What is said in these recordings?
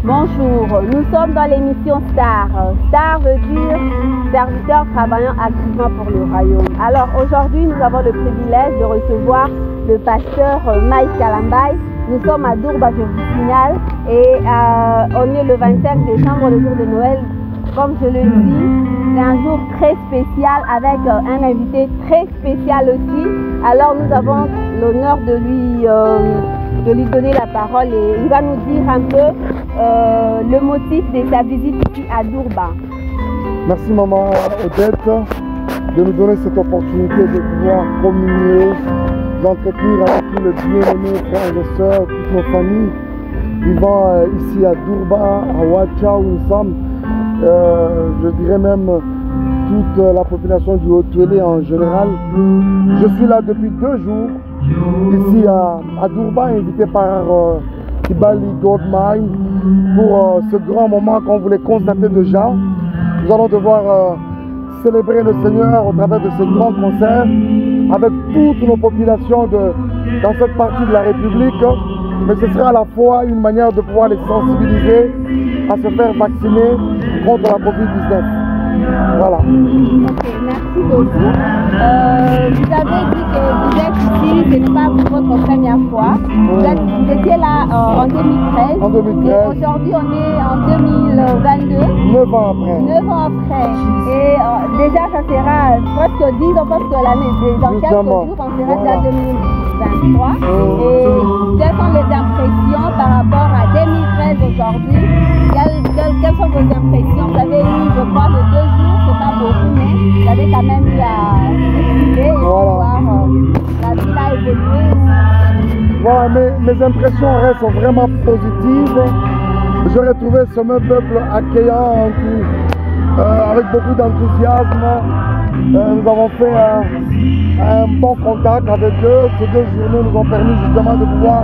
Bonjour, nous sommes dans l'émission Star. Star veut dire serviteur travaillant activement pour le royaume. Alors aujourd'hui, nous avons le privilège de recevoir le pasteur Mike Kalambaye. Nous sommes à Durba, je vous signale, et on est le 25 décembre, le jour de Noël. Comme je le dis, c'est un jour très spécial avec un invité très spécial aussi. Alors nous avons l'honneur de lui donner la parole et il va nous dire un peu le motif de sa visite ici à Durba. Merci maman Odette de nous donner cette opportunité de pouvoir communier, d'entretenir avec tous les bien-aimés frères et sœurs, toutes nos familles vivant ici à Durba, à Ouacha où nous sommes. Je dirais même toute la population du Haut-Tuélé en général. Je suis là depuis 2 jours, ici à Durba, invité par Kibali Gold Mine pour ce grand moment qu'on voulait constater déjà. Nous allons devoir célébrer le Seigneur au travers de ce grand concert avec toutes nos populations dans cette partie de la République. Mais ce sera à la fois une manière de pouvoir les sensibiliser à se faire vacciner contre la Covid-19. Voilà. Ok, merci beaucoup. Vous avez dit que vous êtes ici, ce n'est pas votre première fois. Vous étiez là en 2013. En 2013. Et aujourd'hui, on est en 2022. 9 ans après. 9 ans après. Et déjà, ça sera presque 10 ans, parce que l'année, dans quelques jours, on sera déjà 2023. Et quelles sont les impressions par rapport à 2013 aujourd'hui? Quelles sont vos impressions? Vous avez eu, je crois, le 2 jours, c'est pas beaucoup, mais vous avez quand même eu à défiler et voir la ville a évolué. Voilà, mes impressions restent vraiment positives. J'aurais trouvé ce même peuple accueillant avec beaucoup d'enthousiasme. Nous avons fait un bon contact avec eux. Ces 2 journées nous ont permis justement de pouvoir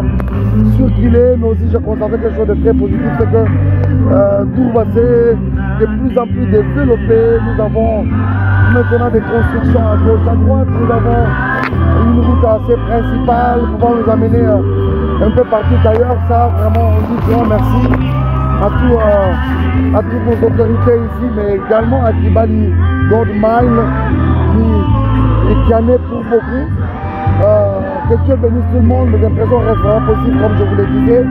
circuler, mais aussi j'ai constaté quelque chose de très positif, c'est que Durba s'est de plus en plus développé. Nous avons maintenant des constructions à gauche, à droite. Nous avons une route assez principale pouvant nous amener un peu partout ailleurs. Ça, vraiment, on dit grand merci à toutes nos autorités ici, mais également à Kibali Gold Mine qui en est pour beaucoup. Que Dieu bénisse tout le monde, mes impressions restent vraiment possibles comme je vous le disais.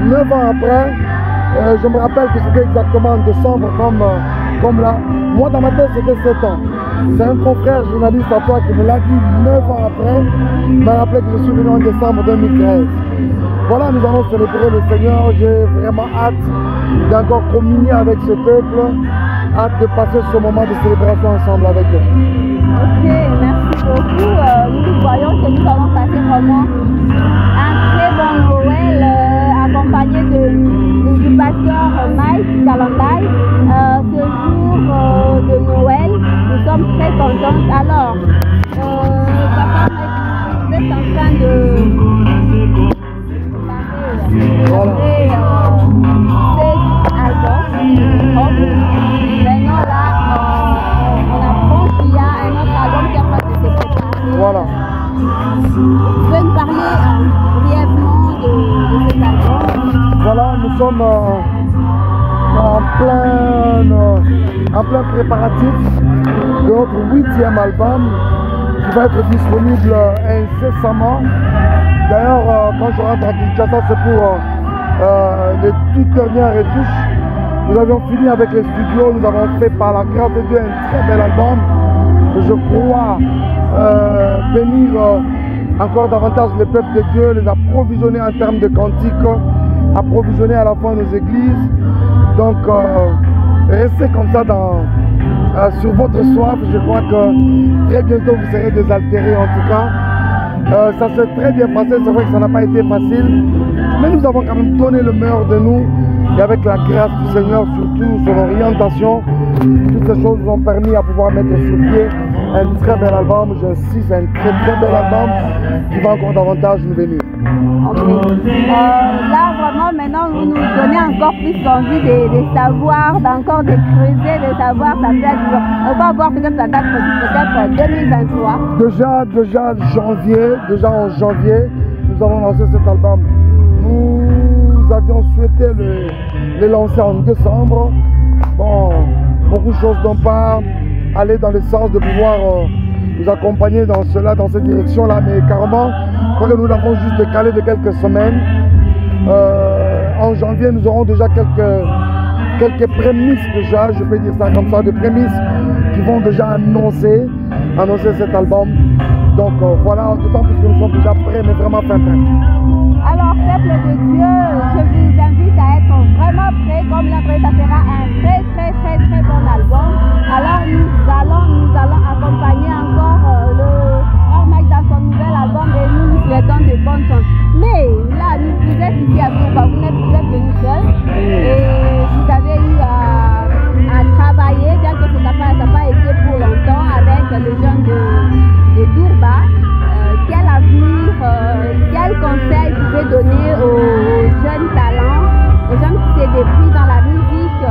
9 ans après, je me rappelle que c'était exactement en décembre comme là. Moi dans ma tête c'était 7 ans. C'est un confrère journaliste à toi qui me l'a dit 9 ans après. Il m'a rappelé que je suis venu en décembre 2013. Voilà, nous allons célébrer le Seigneur. J'ai vraiment hâte d'encore communier avec ce peuple. Hâte de passer ce moment de célébration ensemble avec eux. Ok, merci beaucoup. Nous voyons que nous allons passer vraiment un très bon Noël accompagné du pasteur Mike Kalambaye. Ce jour de Noël, nous sommes très contents. Alors, papa Mike, vous êtes en train de préparer cet album. Maintenant là, on apprend qu'il y a un autre album qui est en train de se préparer. Voilà. Vous pouvez nous parler brièvement de cet album? Voilà, nous sommes en plein préparatif de notre 8e album qui va être disponible incessamment. D'ailleurs, quand je rentre à Kinshasa, c'est pour les toutes dernières retouches. Nous avions fini avec les studios, nous avons fait par la grâce de Dieu un très bel album. Je crois bénir encore davantage les peuples de Dieu, les approvisionner en termes de cantiques, approvisionner à la fois nos églises. Donc restez comme ça sur votre soif. Je crois que très bientôt vous serez désaltérés en tout cas. Ça s'est très bien passé, c'est vrai que ça n'a pas été facile, mais nous avons quand même donné le meilleur de nous. Et avec la grâce du Seigneur, surtout son orientation, toutes ces choses nous ont permis à pouvoir mettre sur pied un très bel album. J'insiste, un très bel album qui va encore davantage nous bénir. Okay. Là, vraiment, maintenant, vous nous donnez encore plus envie de savoir, d'encore de creuser, de savoir sa date. On va voir peut-être la date, peut-être 2023. Déjà en janvier, nous allons lancer cet album. Nous nous avions souhaité les lancer en décembre. Bon, beaucoup de choses n'ont pas allé dans le sens de pouvoir nous accompagner dans cela, dans cette direction-là, mais carrément, je crois que nous l'avons juste décalé de quelques semaines. En janvier, nous aurons déjà quelques prémices déjà, je peux dire ça comme ça, des prémices qui vont déjà annoncer cet album. Donc voilà, d'autant plus que nous sommes déjà prêts, mais vraiment prêts. Alors, peuple de Dieu, je vous invite à être vraiment prêts, comme l'après, ça sera un très bon album. Alors nous allons accompagner encore le Frère Mike dans son nouvel album et nous souhaitons de bonnes choses. Mais là, vous êtes ici à Tourba, vous êtes venu seul et vous avez eu à travailler, bien que ça n'a pas été pour longtemps, avec les jeunes de Tourba. Quel avenir, quel conseil vous pouvez donner aux jeunes talents, aux jeunes qui se débrouillent dans la musique?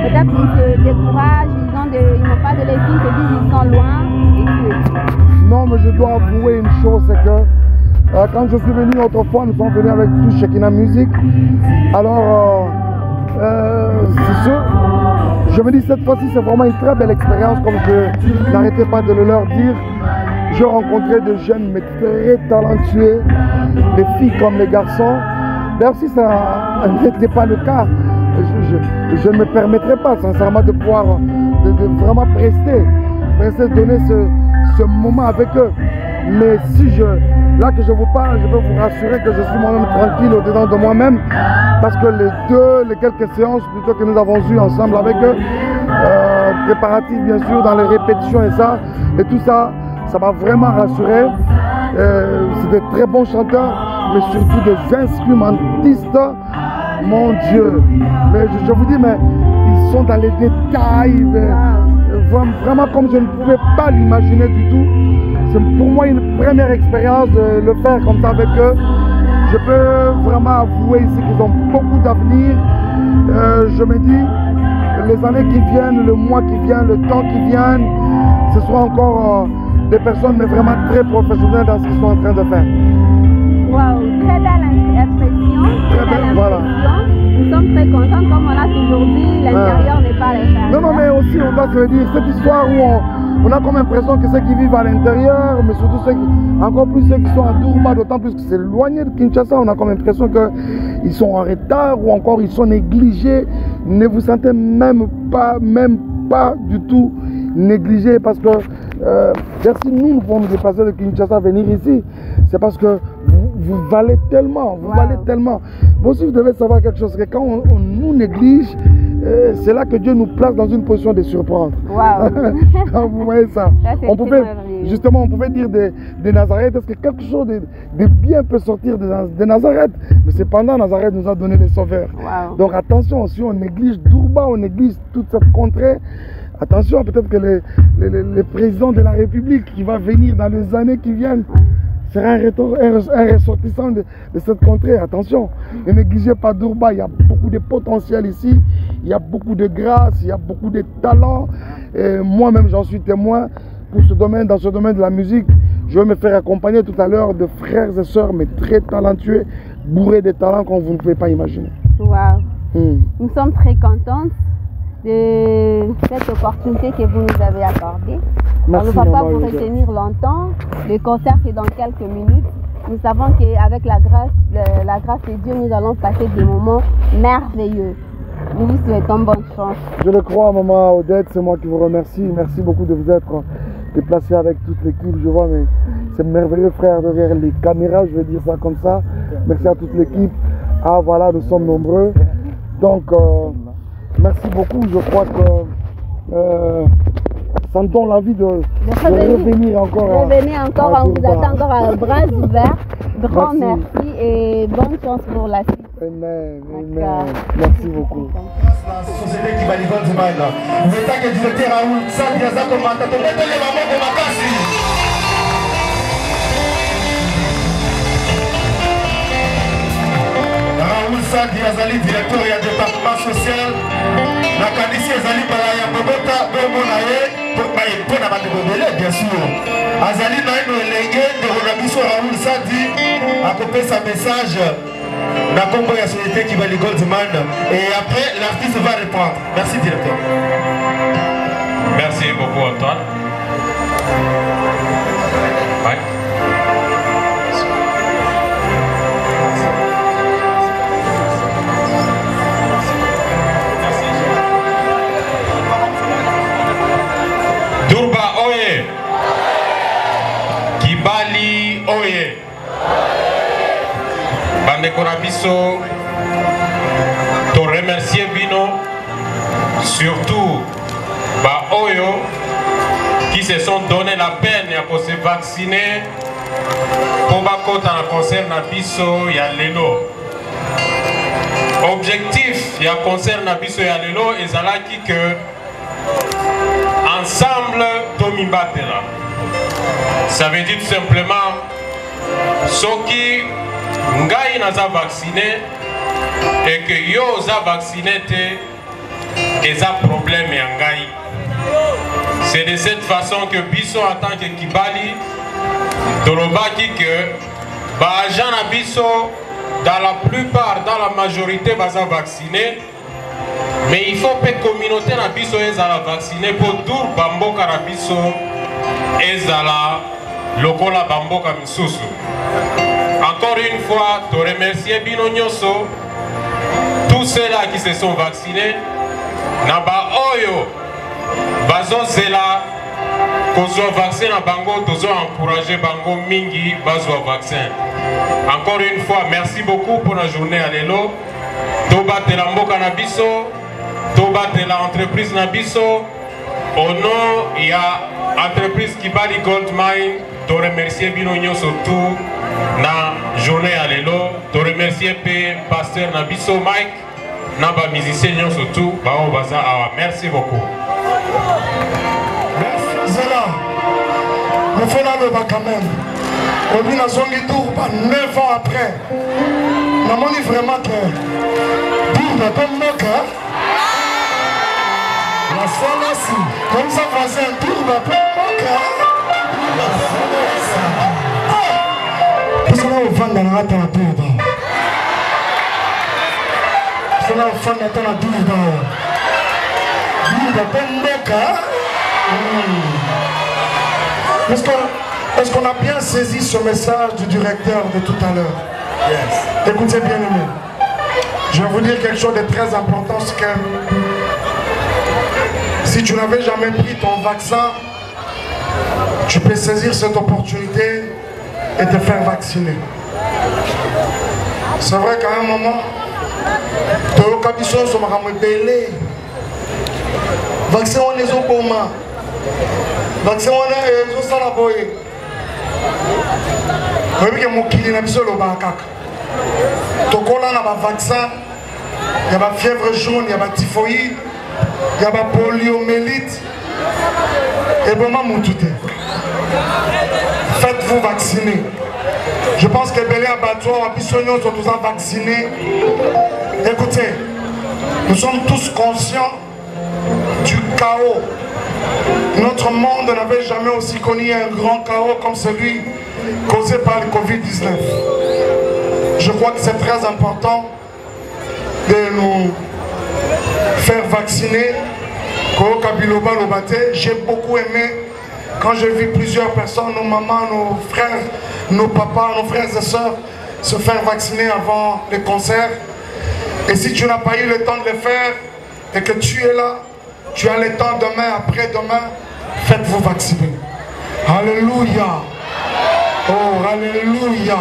Peut-être qu'ils se découragent, ils n'ont pas de l'équipe, ils se disent qu'ils sont loin et tout. Non, mais je dois avouer une chose, c'est que quand je suis venu autrefois, nous sommes venus avec tout Shekinah Music. Alors, c'est sûr, je me dis cette fois-ci, c'est vraiment une très belle expérience, comme je n'arrêtais pas de le leur dire. J'ai rencontré des jeunes mais très talentueux, les filles comme les garçons. D'ailleurs, si ça n'était pas le cas, je ne me permettrais pas sincèrement de pouvoir de vraiment prester, donner ce moment avec eux. Mais si là que je vous parle, je peux vous rassurer que je suis moi-même tranquille au-dedans de moi-même, parce que les quelques séances plutôt que nous avons eues ensemble avec eux, préparatifs bien sûr dans les répétitions et tout ça, ça m'a vraiment rassuré. C'est des très bons chanteurs, mais surtout des instrumentistes. Mon Dieu, mais je vous dis, mais ils sont dans les détails, vraiment comme je ne pouvais pas l'imaginer du tout. C'est pour moi une première expérience de le faire comme ça avec eux. Je peux vraiment avouer ici qu'ils ont beaucoup d'avenir. Je me dis, les années qui viennent, le mois qui vient, le temps qui vient, ce sera encore des personnes mais vraiment très professionnelles dans ce qu'ils sont en train de faire. Waouh, très belle impression. Très belle voilà. Nous sommes très contents, comme on l'a toujours dit, l'intérieur n'est pas l'intérieur. Non, mais aussi on doit se le dire, cette histoire où on a comme impression que ceux qui vivent à l'intérieur, mais surtout encore plus ceux qui sont à Tourba, d'autant plus que c'est éloigné de Kinshasa, on a comme impression qu'ils sont en retard ou encore ils sont négligés. Ne vous sentez même pas du tout négligés, parce que si nous pouvons nous déplacer de Kinshasa venir ici, c'est parce que vous valez tellement, valez tellement. Vous aussi, vous devez savoir quelque chose, que quand on nous néglige, c'est là que Dieu nous place dans une position de surprendre. Quand vous voyez ça, on pouvait dire de Nazareth, est-ce que quelque chose de bien peut sortir de Nazareth? Mais cependant, Nazareth nous a donné les sauveurs. Donc attention, si on néglige Tourba, on néglige toute cette contrée, attention, peut-être que le président de la République qui va venir dans les années qui viennent sera un ressortissant de cette contrée. Attention, ne négligez pas Tourba, il y a beaucoup de potentiel ici, il y a beaucoup de grâce, il y a beaucoup de talent. Moi-même, j'en suis témoin pour dans ce domaine de la musique. Je vais me faire accompagner tout à l'heure de frères et sœurs, mais très talentueux, bourrés de talents comme vous ne pouvez pas imaginer. Nous sommes très contents de cette opportunité que vous nous avez accordée. On ne va pas vous retenir longtemps. Le concert est dans quelques minutes. Nous savons qu'avec la grâce de Dieu, nous allons passer des moments merveilleux. Nous vous souhaitons bonne chance. Je le crois, maman Odette, c'est moi qui vous remercie. Merci beaucoup de vous être déplacé avec toute l'équipe. Je vois ces merveilleux frères derrière les caméras, je vais dire ça comme ça. Merci à toute l'équipe. Ah voilà, nous sommes nombreux. Donc, merci beaucoup. Je crois que sentons l'envie de revenir encore. On vous attend encore à bras ouverts. Grand merci et bonne chance pour la suite. Amen. Merci beaucoup. La société qui va livrer du mal. Vous êtes que directeur Raoul Sandiaza comme matato. Mettez les mamans comme Makasi. Raoul Sandiaza, directeur du département social. La Kanisi Azali Balaya Bobota Bomonaye. Pour la bande bien sûr. Azali Naïno Lengue de Ronabiso Raoul Sadi a coupé sa message. La combo et la société qui va les Goldman. Et après, l'artiste va répondre. Merci, directeur. Merci beaucoup, Antoine. Ouais. Durba Oye. Kibali Oye. Bandeko na biso, te remercier bino, surtout ba Oyo qui se sont donné la peine pour se vacciner pour bakota na concert na biso ya lelo. Objectif ya concert na biso ya lelo ezalaki que ensemble tomibatela. Ça veut dire tout simplement soki ngai naza vacciné et que yo za vacciné te eza problème ya ngai. C'est de cette façon que biso en tant que Kibali tolobaki que ba agent na biso dans la plupart, dans la majorité baza vacciné, mais il faut que la communauté na biso ezala vacciné pour dur bamboka na biso ezala lokola bamboka misusu. Encore une fois, te remercier bino nyoso, tous ceux-là qui se sont vaccinés, naba oyo, bazo zela, kozo vaccin na bango, tozo encourager bango mingi, bazo vaccin. Encore une fois, merci beaucoup pour la journée à l'élo. Toba te la mboka na biso, toba te la entreprise na biso. Au nom, il y a entreprise Kibali Gold Mine, te remercier bino nyoso tout. Na journée à l'élo, te remercier pe pasteur Nabiso Mike, na ba musicien surtout, bao baza awa. Merci beaucoup. Merci Zela. Le phénomène quand même. On dit la zone du tour, 9 ans après. On a dit vraiment que Tour de ton moque. La salle aussi. Comme ça, voisin, Tour de ton moque. La salle aussi. Parce que là, on va dans la rate à la tour. Parce que là, on va dans la tour. Tour de ton moque. Est-ce qu'on a bien saisi ce message du directeur de tout à l'heure? Yes. Écoutez bien aimé. Je vais vous dire quelque chose de très important, c'est que si tu n'avais jamais pris ton vaccin, tu peux saisir cette opportunité et te faire vacciner. C'est vrai qu'à un moment, tu as l'occasion sur ma belé. Vaccin on est au coma. Vaccin on est au salaboye. Vous voyez que mon kili n'a pas besoin de bakak. Tu as un vaccin, il y a la fièvre jaune, il y a la typhoïde, il y a la poliomyélite. Et bon, maman, tout est. Faites-vous vacciner. Je pense que Belé Abattoir, Bissognon sont tous vaccinés. Écoutez, nous sommes tous conscients du chaos. Notre monde n'avait jamais aussi connu un grand chaos comme celui causé par le Covid-19. Je crois que c'est très important de nous faire vacciner. J'ai beaucoup aimé quand j'ai vu plusieurs personnes, nos mamans, nos frères, nos papas, nos frères et sœurs se faire vacciner avant les concerts. Et si tu n'as pas eu le temps de le faire et que tu es là, tu as le temps demain, après-demain, faites-vous vacciner. Alléluia. Oh, alléluia.